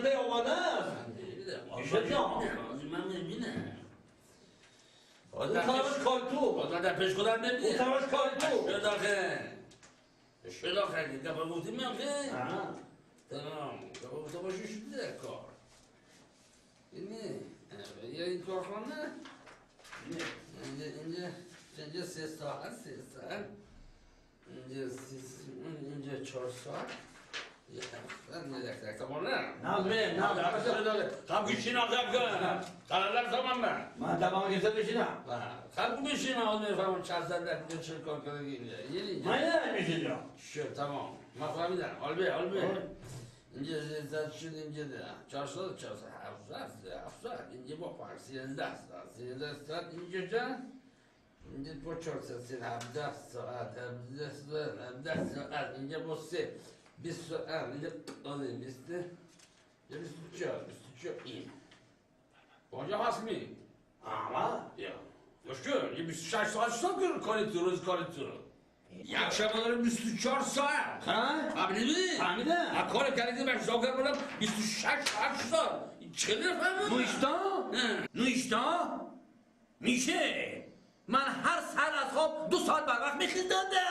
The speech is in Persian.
ماشین آماده است. میشه جان من میبینم اون طرفش کار تو باید در پیش خودم نبینم اون طرفش کار تو شد آخه شد آخه که گفت گفتیم میامخه تمام گفت تو باشی شده کار اینه یا این کارخانه اینجا 3 ساعت اینجا 4 ساعت یه خیلی تمام نه خب گوشین آقا کن قرار تمام من تمام گفته بشینم خب گوشین آقا میفهمم چه زده دیگه چه کار کنه اینجا من نمیشه جا شد تمام من فهمیدم آلبه اینجا زد شد اینجا ده 400 700 اینجا با پر 13 ساعت اینجا جان اینجا با 400 17 ساعت 17 ساعت اینجا با 20 ساعت اینجا آده 20 یا 24 این اونجا هست می اما یا مشکل یه 26 ساعت شد کاری تو روز کاری تو یک شب داره 24 ساعت فهمیدم کار کردی من حساب کردم 26 ساعت شد چه نفهمم نوشتا میشه من هر سر از خواب 2 ساعت بر وقت میخیزنده